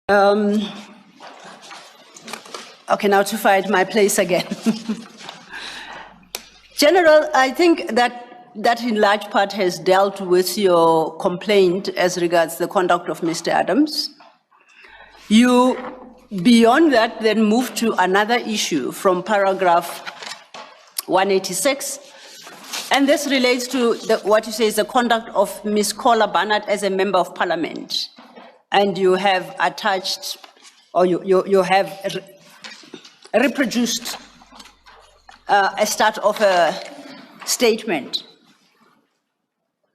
Okay, now to find my place again. General, I think that in large part has dealt with your complaint as regards the conduct of Mr. Adams. You, beyond that, then move to another issue from paragraph 186, and this relates to what you say is the conduct of Ms. Kola Barnard as a member of parliament. And you have attached, or you have reproduced a start of a statement.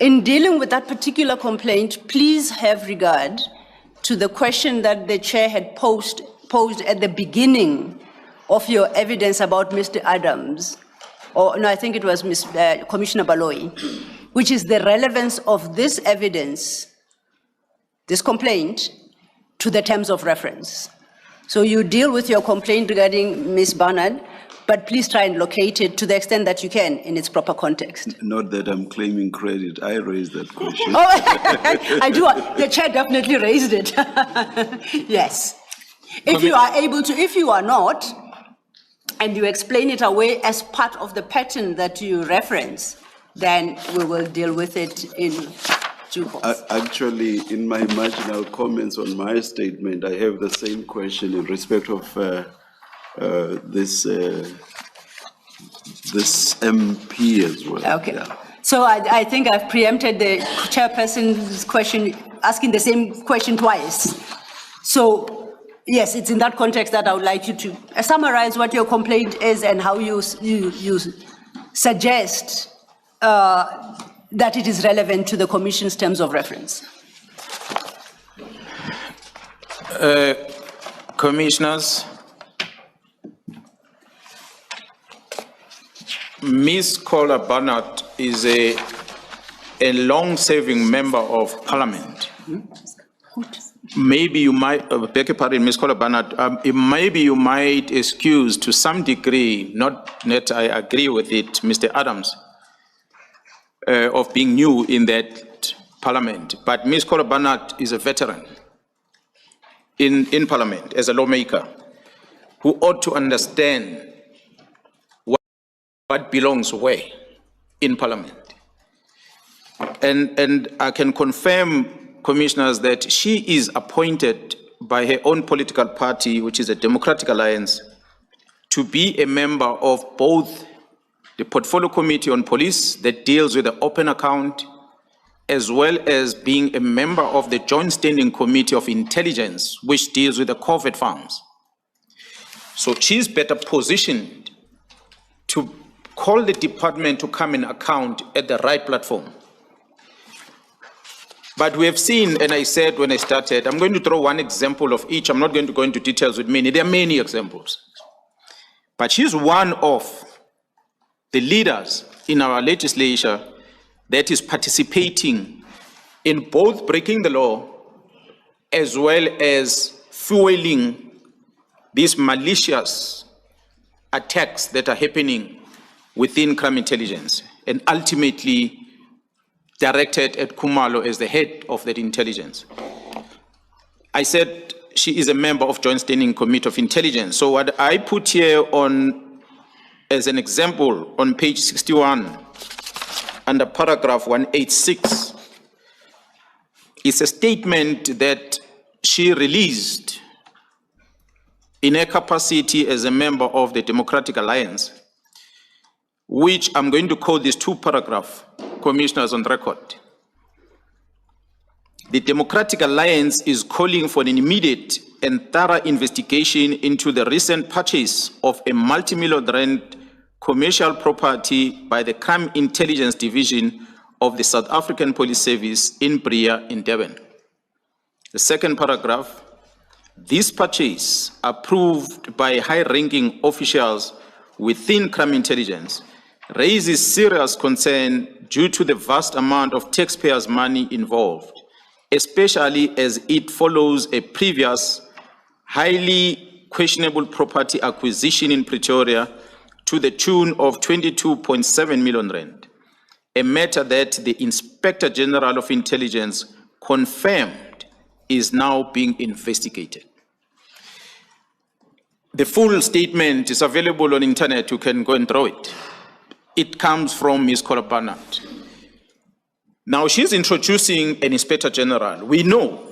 In dealing with that particular complaint, please have regard to the question that the chair had posed at the beginning of your evidence about Mr. Adams, or no, I think it was Commissioner Baloyi, which is the relevance of this evidence, this complaint, to the terms of reference. So you deal with your complaint regarding Ms. Barnard, but please try and locate it to the extent that you can in its proper context. Not that I'm claiming credit. I raised that question. Oh, I do. The chair definitely raised it. Yes. If you are able to, if you are not, and you explain it away as part of the pattern that you reference, then we will deal with it in due course. Actually, in my marginal comments on my statement, I have the same question in respect of this MP as well. Okay. Yeah. So I think I've preempted the chairperson's question, asking the same question twice. So yes, it's in that context that I would like you to summarize what your complaint is and how you suggest that it is relevant to the Commission's terms of reference. Commissioners, Ms. Kola Barnard is a long-serving member of Parliament. Maybe you might, beg your pardon, Ms. Kola Barnard, maybe you might excuse to some degree, not that I agree with it, Mr. Adams, of being new in that Parliament, but Ms. Kola Barnard is a veteran in Parliament as a lawmaker who ought to understand what belongs where in Parliament. And I can confirm, Commissioners, that she is appointed by her own political party, which is a Democratic Alliance, to be a member of both the Portfolio Committee on Police that deals with the open account, as well as being a member of the Joint Standing Committee of Intelligence, which deals with the covert funds. So she's better positioned to call the department to come and account at the right platform. But we have seen, and I said when I started, I'm going to throw one example of each. I'm not going to go into details with many. There are many examples. But she's one of the leaders in our legislature that is participating in both breaking the law as well as fueling these malicious attacks that are happening within crime intelligence, and ultimately directed at Kumalo as the head of that intelligence. I said she is a member of Joint Standing Committee of Intelligence. So what I put here on as an example on page 61 under paragraph 186 is a statement that she released in her capacity as a member of the Democratic Alliance, which I'm going to quote these two paragraphs, Commissioners, on record. The Democratic Alliance is calling for an immediate and thorough investigation into the recent purchase of a multi-million rand commercial property by the Crime Intelligence Division of the South African Police Service in Bria in Durban. The second paragraph, this purchase, approved by high-ranking officials within crime intelligence, raises serious concern due to the vast amount of taxpayers' money involved, especially as it follows a previous highly questionable property acquisition in Pretoria to the tune of 22.7 million rand, a matter that the Inspector General of Intelligence confirmed is now being investigated. The full statement is available on internet. You can go and throw it. It comes from Ms. Barnard. Now she's introducing an Inspector General. We know,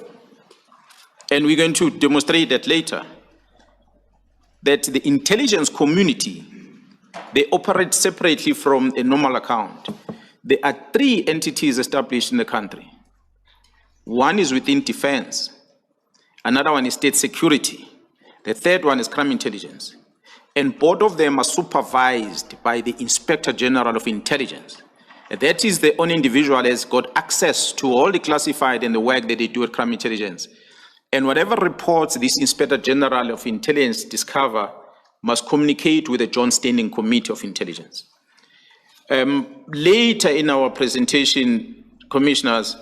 and we're going to demonstrate that later, that the intelligence community, they operate separately from a normal account. There are 3 entities established in the country. One is within defense, another one is state security, the third one is crime intelligence. And both of them are supervised by the Inspector General of Intelligence. And that is the only individual that has got access to all the classified and the work that they do at crime intelligence. And whatever reports this Inspector General of Intelligence discover must communicate with the Joint Standing Committee of Intelligence. Later in our presentation, Commissioners,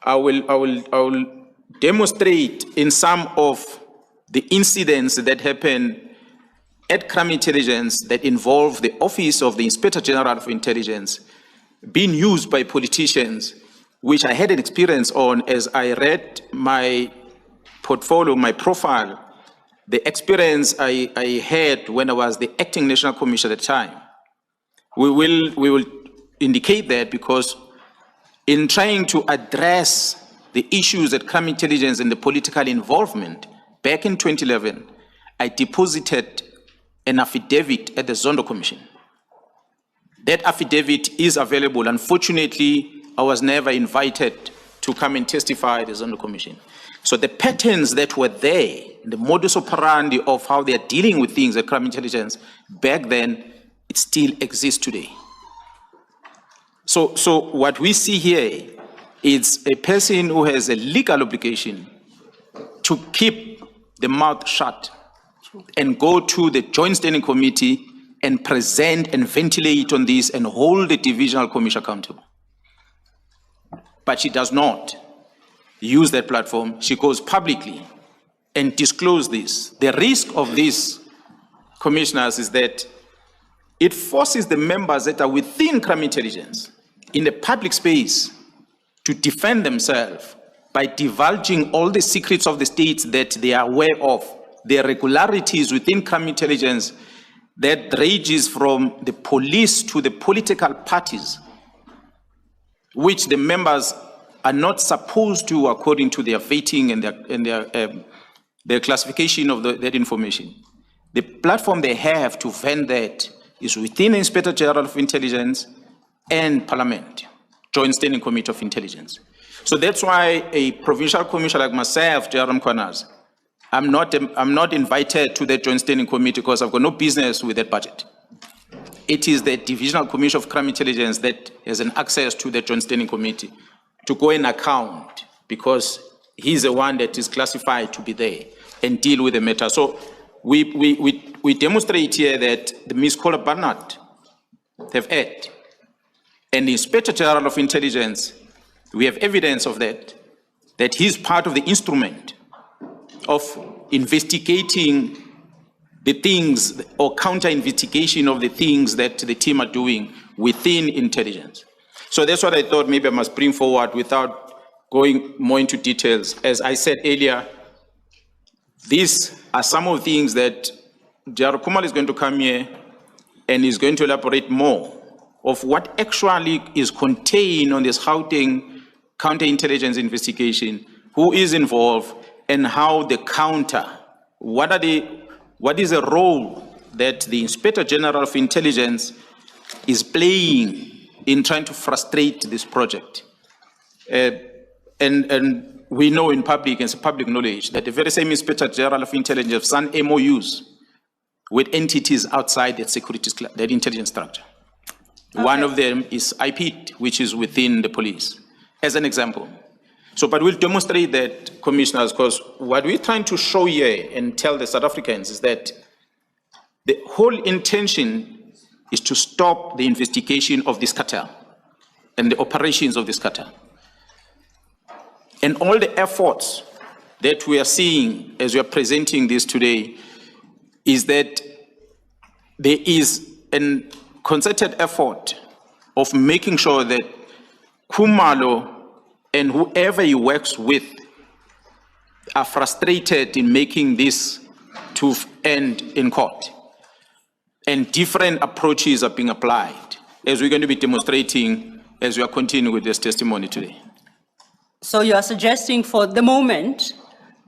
I will demonstrate in some of the incidents that happen at crime intelligence that involve the Office of the Inspector General of Intelligence being used by politicians, which I had an experience on as I read my portfolio, my profile, the experience I had when I was the acting National Commissioner at the time. We will indicate that because in trying to address the issues at crime intelligence and the political involvement, back in 2011, I deposited an affidavit at the Zondo Commission. That affidavit is available. Unfortunately, I was never invited to come and testify at the Zondo Commission. So the patterns that were there, the modus operandi of how they are dealing with things at crime intelligence back then, it still exists today. So what we see here is a person who has a legal obligation to keep the mouth shut and go to the Joint Standing Committee and present and ventilate on this and hold the Divisional Commission accountable. But she does not use that platform. She goes publicly and discloses this. The risk of this, Commissioners, is that it forces the members that are within crime intelligence in the public space to defend themselves by divulging all the secrets of the states that they are aware of, the irregularities within crime intelligence that ranges from the police to the political parties, which the members are not supposed to, according to their vetting and their classification of that information. The platform they have to vent that is within the Inspector General of Intelligence and Parliament, Joint Standing Committee of Intelligence. So that's why a provincial commissioner like myself, Jaram Kwanas, I'm not invited to that Joint Standing Committee because I've got no business with that budget. It is the Divisional Commission of Crime Intelligence that has an access to the Joint Standing Committee to go and account because he's the one that is classified to be there and deal with the matter. So we demonstrate here that the Ms. Barnard have acted. And the Inspector General of Intelligence, we have evidence of that he's part of the instrument of investigating the things or counter-investigation of the things that the team are doing within intelligence. So that's what I thought maybe I must bring forward without going more into details. As I said earlier, these are some of the things that Jaro Kumal is going to come here and is going to elaborate more of what actually is contained on this Gauteng counterintelligence investigation, who is involved, and how the what is the role that the Inspector General of Intelligence is playing in trying to frustrate this project. And we know in public, it's public knowledge, that the very same Inspector General of Intelligence have signed MOUs with entities outside that intelligence structure. Okay. One of them is IP, which is within the police, as an example. So, but we'll demonstrate that, Commissioners, because what we're trying to show here and tell the South Africans is that the whole intention is to stop the investigation of this cartel and the operations of this cartel. And all the efforts that we are seeing as we are presenting this today is that there is a concerted effort of making sure that Khumalo and whoever he works with are frustrated in making this to end in court. And different approaches are being applied, as we're going to be demonstrating as we are continuing with this testimony today. So you are suggesting for the moment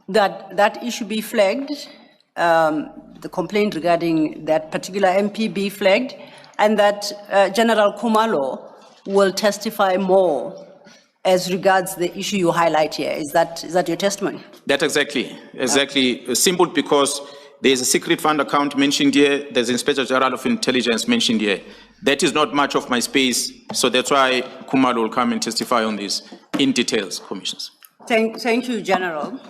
that that issue be flagged, the complaint regarding that particular MP be flagged, and that General Khumalo will testify more as regards the issue you highlight here. Is that your testimony? That's exactly. Simple because there's a secret fund account mentioned here, there's Inspector General of Intelligence mentioned here. That is not much of my space, so that's why Khumalo will come and testify on this in details, Commissioners. Thank you, General.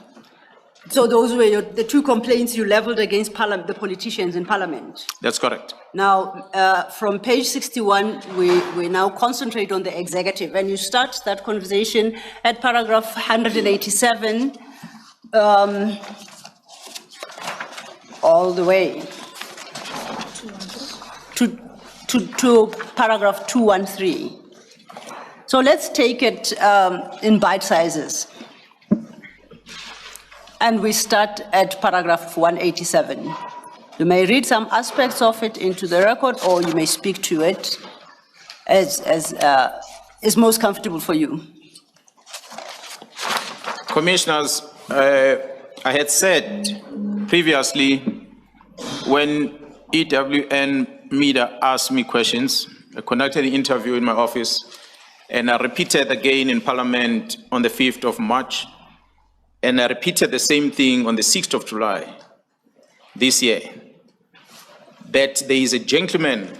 So those were the two complaints you leveled against the politicians in Parliament. That's correct. Now, from page 61, we now concentrate on the executive, and you start that conversation at paragraph 187, all the way to paragraph 213. So let's take it in bite sizes. And we start at paragraph 187. You may read some aspects of it into the record, or you may speak to it as is most comfortable for you. Commissioners, I had said previously when EWN Media asked me questions, I conducted an interview in my office, and I repeated again in Parliament on the 5th of March, and I repeated the same thing on the 6th of July this year, that there is a gentleman,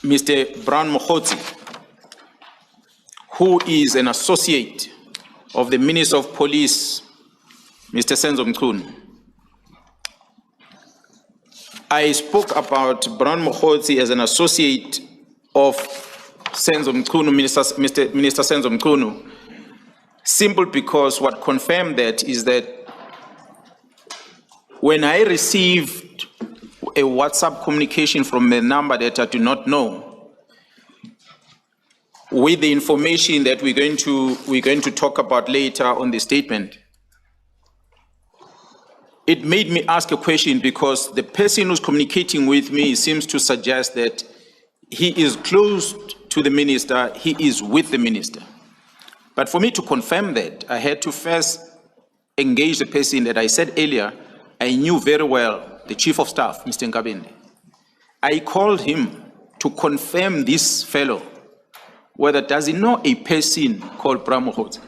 Mr. Brown Mokhotsi, who is an associate of the Minister of Police, Mr. Senzo Mchunu. I spoke about Brown Mokhotsi as an associate of Senzo Mchunu, Minister Senzo Mchunu, simple because what confirmed that is that when I received a WhatsApp communication from a number that I do not know, with the information that we're going to talk about later on the statement, it made me ask a question because the person who's communicating with me seems to suggest that he is close to the minister, he is with the minister. But for me to confirm that, I had to first engage the person that I said earlier, I knew very well, the Chief of Staff, Mr. Nkabende. I called him to confirm this fellow, whether does he know a person called Brown Mokhotsi.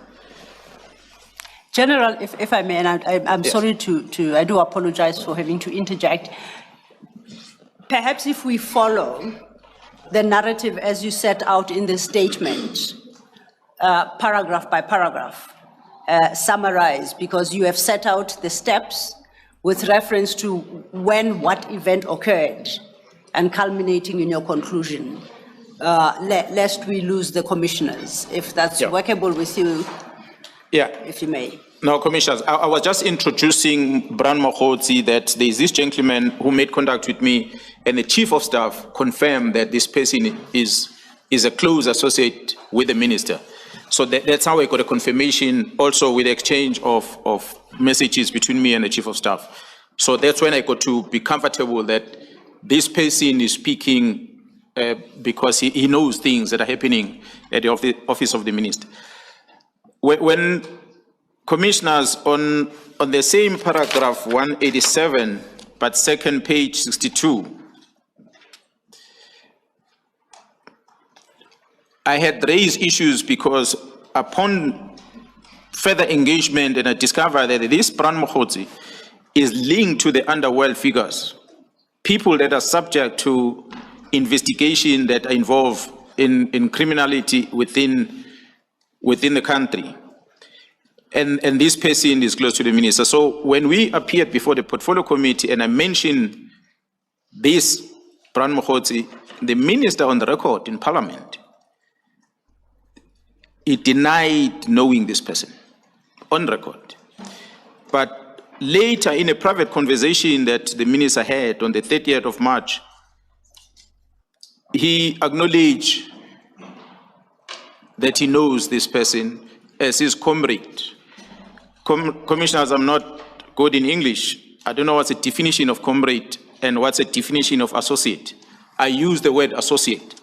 General, if I may, and I'm Yes. sorry I do apologize for having to interject. Perhaps if we follow the narrative as you set out in the statement, paragraph by paragraph, summarize, because you have set out the steps with reference to when what event occurred and culminating in your conclusion, lest we lose the commissioners. If that's workable with you, if you may. No, Commissioners, I was just introducing Brown Mokhotsi, that there is this gentleman who made contact with me, and the Chief of Staff confirmed that this person is a close associate with the minister. So that's how I got a confirmation, also with the exchange of messages between me and the Chief of Staff. So that's when I got to be comfortable that this person is speaking because he knows things that are happening at the office of the minister. When Commissioners, on the same paragraph 187, but second page 62, I had raised issues because upon further engagement, and I discovered that this Brown Mokhotsi is linked to the underworld figures, people that are subject to investigation that are involved in criminality within the country. And this person is close to the minister. So when we appeared before the portfolio committee and I mentioned this Brown Mokhotsi, the minister on the record in Parliament, he denied knowing this person on record. But later in a private conversation that the minister had on the 30th of March, he acknowledged that he knows this person as his comrade Commissioners, I'm not good in English. I don't know what's the definition of comrade and what's the definition of associate. I use the word associate,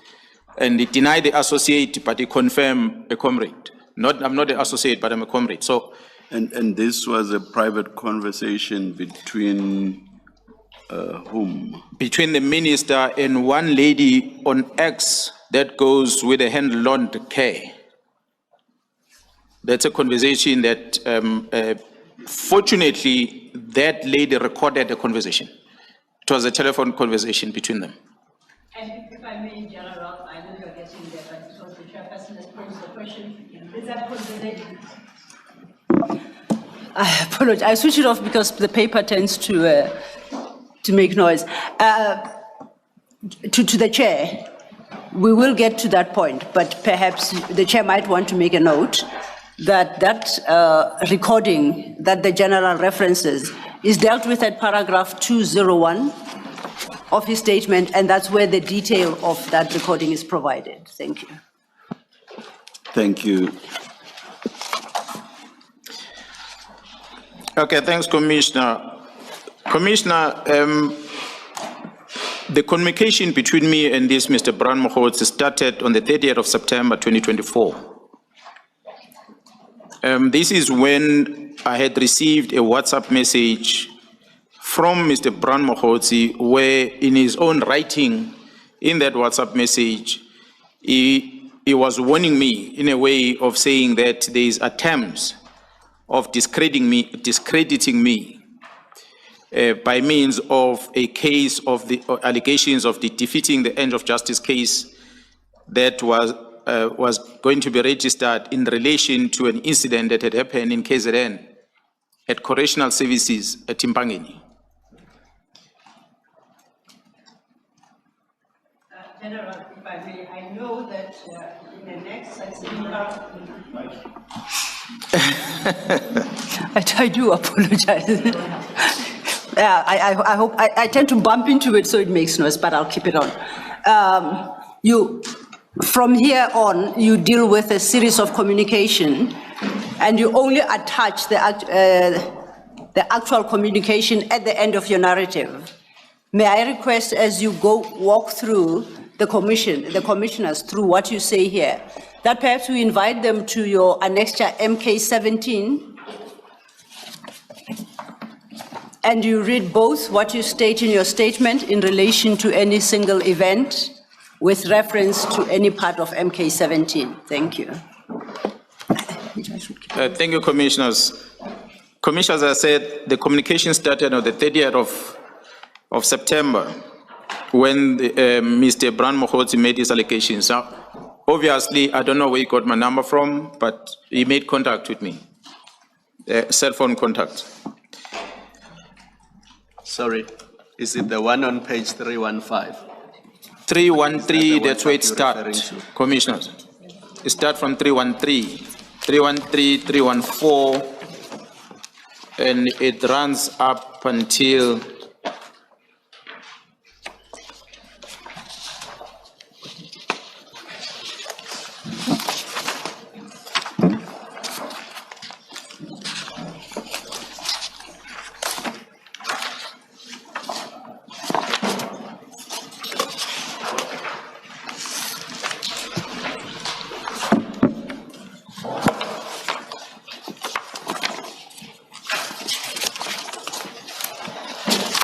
and it deny the associate, but it confirm a comrade. I'm not an associate, but I'm a comrade. So, And this was a private conversation between whom? between the minister and one lady on X that goes with a hand-loaned care. That's a conversation that, fortunately, that lady recorded the conversation. It was a telephone conversation between them. And if I may, General, I know you're getting there, but because the chairperson has posed the question, is that conversation? I apologize. I switch it off because the paper tends to make noise. To the chair, we will get to that point, but perhaps the chair might want to make a note that recording that the general references is dealt with at paragraph 201 of his statement, and that's where the detail of that recording is provided. Thank you. Thank you. Okay, thanks, Commissioner. Commissioner, the communication between me and this Mr. Bran Mokhotsi started on the 30th of September 2024. This is when I had received a WhatsApp message from Mr. Bran Mokhotsi, where in his own writing, in that WhatsApp message, he was warning me in a way of saying that there is attempts of discrediting me by means of a case of the allegations of the defeating the end of justice case that was going to be registered in relation to an incident that had happened in KZN at Correctional Services at Timpangeni. General, if I may, I know that in the next I do apologize. I hope I tend to bump into it so it makes noise, but I'll keep it on. From here on, you deal with a series of communication, and you only attach the actual communication at the end of your narrative. May I request, as you walk through the commissioners through what you say here, that perhaps we invite them to your annexure MK17, and you read both what you state in your statement in relation to any single event with reference to any part of MK17. Thank you. Thank you, Commissioners. Commissioners, as I said, the communication started on the 30th of September when Mr. Bran Mokhotsi made his allegations. Now, obviously, I don't know where he got my number from, but he made contact with me, cell phone contact. Sorry, is it the one on page 315? 313, that's where it starts, Commissioners. It starts from 313, 313, 314, and it runs up until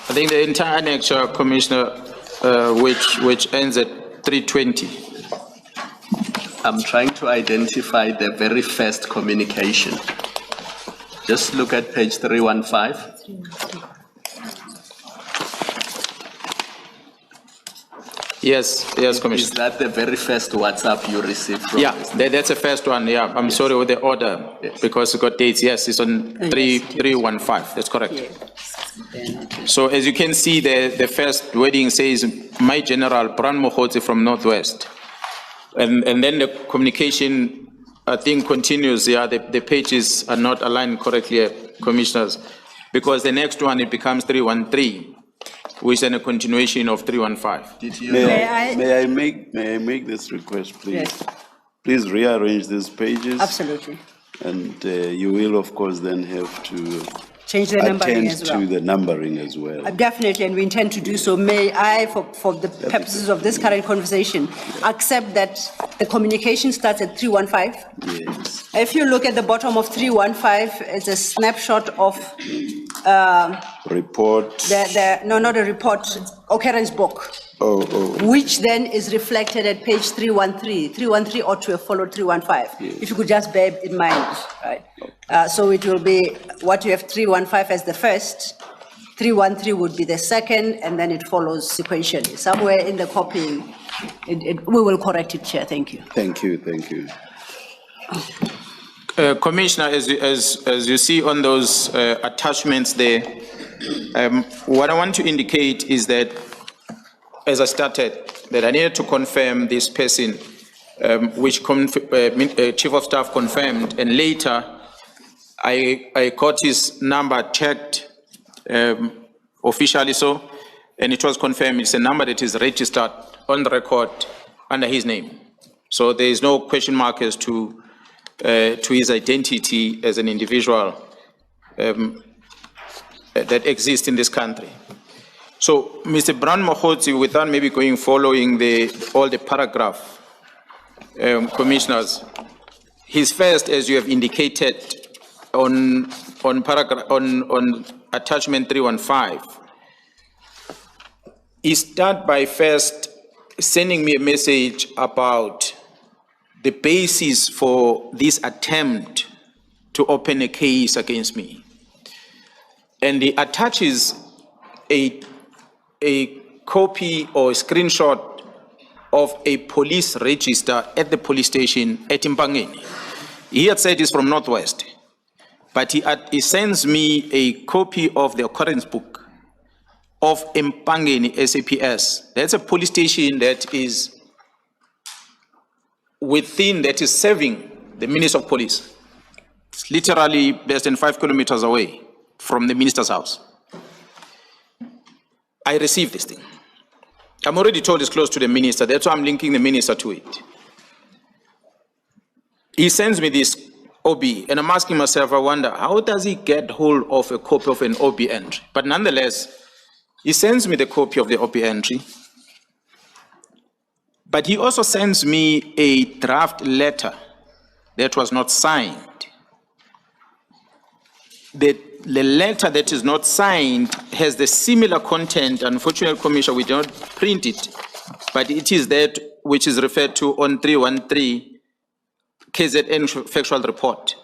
I think the entire annexure, Commissioner, which ends at 320. I'm trying to identify the very first communication. Just look at page 315. Yes, Commissioner. Is that the very first WhatsApp you received from? Yeah, that's the first one. Yeah, I'm sorry with the order because it got dates. Yes, it's on 315. That's correct. Yeah. So as you can see, the first wording says, "My General Bran Mokhotsi from Northwest," and then the communication, I think, continues. Yeah, the pages are not aligned correctly, Commissioners, because the next one it becomes 313, which is a continuation of 315. May I make this request, please? Yes. Please rearrange these pages. Absolutely. And you will, of course, then have to Change the numbering attend as well. to the numbering as well. Definitely, and we intend to do so. May I, for the purposes of this current conversation, accept that the communication starts at 315? Yes. If you look at the bottom of 315, it's a snapshot of Report. no, not a report, occurrence book, which then is reflected at page 313. 313 ought to have followed 315. Yes. If you could just bear in mind, right? So it will be what you have 315 as the first, 313 would be the second, and then it follows sequentially. Somewhere in the copying, we will correct it, Chair. Thank you. Thank you, thank you. Commissioner, as you see on those attachments there, what I want to indicate is that, as I started, that I needed to confirm this person, which Chief of Staff confirmed, and later I got his number checked officially so, and it was confirmed it's a number that is registered on the record under his name. So there is no question mark as to his identity as an individual that exists in this country. So, Mr. Brown Mohotsi, without maybe following all the paragraph, commissioners, his first, as you have indicated, on attachment 315, he start by first sending me a message about the basis for this attempt to open a case against me. And he attaches a copy or a screenshot of a police register at the police station at Mpangeni. He had said it's from Northwest, but he sends me a copy of the occurrence book of Mpangeni SAPS. That's a police station that is serving the Minister of Police. It's literally less than 5 kilometers away from the minister's house. I received this thing. I'm already told it's close to the minister. That's why I'm linking the minister to it. He sends me this OB, and I'm asking myself, I wonder, how does he get hold of a copy of an OB entry? But nonetheless, he sends me the copy of the OB entry. But he also sends me a draft letter that was not signed. The letter that is not signed has the similar content. Unfortunately, Commissioner, we did not print it, but it is that which is referred to on 313 KZN factual report.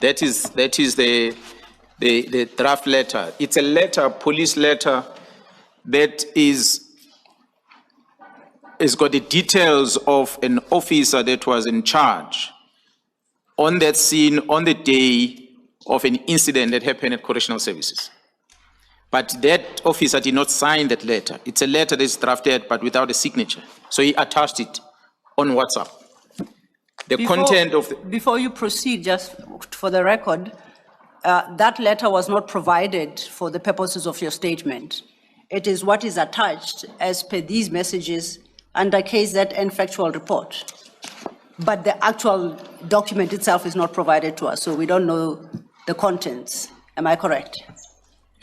That is the draft letter. It's a letter, a police letter, that has got the details of an officer that was in charge on that scene on the day of an incident that happened at Correctional Services. But that officer did not sign that letter. It's a letter that is drafted but without a signature. So he attached it on WhatsApp. Before you proceed, just for the record, that letter was not provided for the purposes of your statement. It is what is attached as per these messages under KZN factual report. But the actual document itself is not provided to us, so we don't know the contents. Am I correct?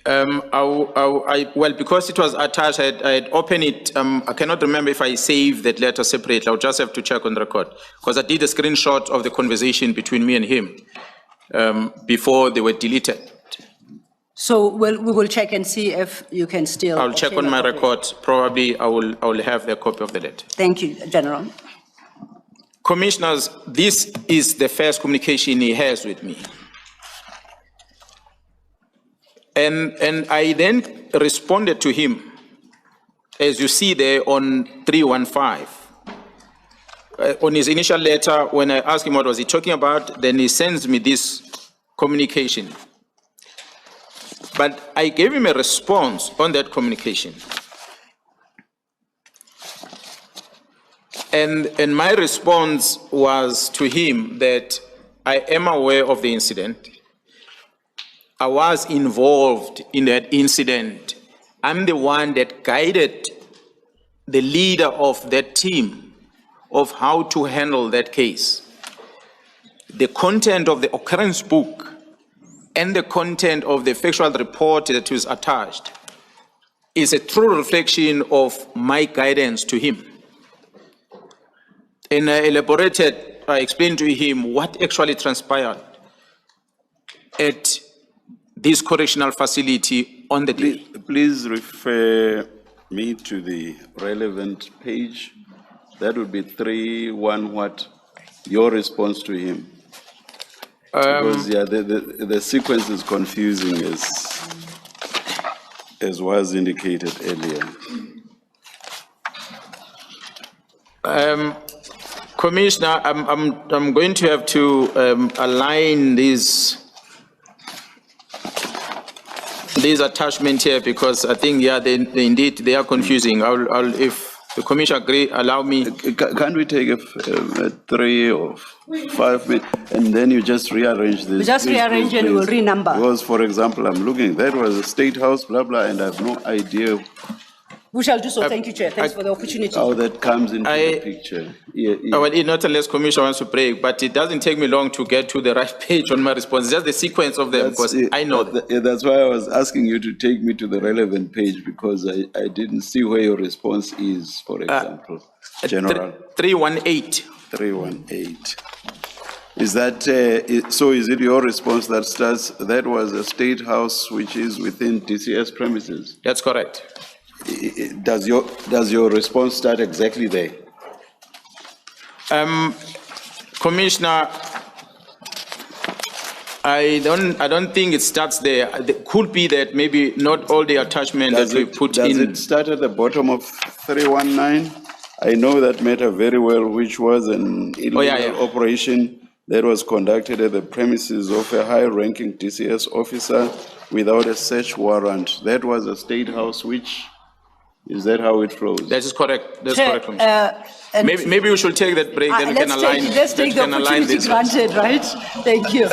Well, because it was attached, I'd opened it. I cannot remember if I saved that letter separately. I'll just have to check on the record, because I did a screenshot of the conversation between me and him before they were deleted. So we will check and see if you can still. I'll check on my record. Probably I will have the copy of the letter. Thank you, General. Commissioners, this is the first communication he has with me. And I then responded to him, as you see there on 315. On his initial letter, when I asked him what was he talking about, then he sends me this communication. But I gave him a response on that communication. And my response was to him that I am aware of the incident. I was involved in that incident. I'm the one that guided the leader of that team of how to handle that case. the content of the occurrence book and the content of the factual report that was attached is a true reflection of my guidance to him. And I explained to him what actually transpired at this correctional facility on the day. Please refer me to the relevant page. That would be 3.1 what? Your response to him. Because, yeah, the sequence is confusing as was indicated earlier. Commissioner, I'm going to have to align these attachments here because I think, yeah, indeed they are confusing. If the Commissioner agree, allow me. Can't we take a 3 or 5 minutes and then you just rearrange this? We just rearrange and we'll renumber. Because, for example, I'm looking, that was a State House, blah, blah, and I have no idea We shall do so. Thank you, Chair. Thanks for the opportunity. how that comes into the picture. Well, not unless Commissioner wants to break, but it doesn't take me long to get to the right page on my response. It's just the sequence of them, because I know that. That's why I was asking you to take me to the relevant page, because I didn't see where your response is, for example. General. 318. 318. Is that, so is it your response that starts, that was a State House which is within DCS premises? That's correct. Does your response start exactly there? Commissioner, I don't think it starts there. It could be that maybe not all the attachment that we put in. Does it start at the bottom of 319? I know that matter very well, which was an illegal operation that was conducted at the premises of a high-ranking DCS officer without a search warrant. That was a State House, which, is that how it flows? That is correct. That's Chair, correct, Commissioner. Maybe we should take that break, then we can align. Let's take the opportunity granted, right? Thank you.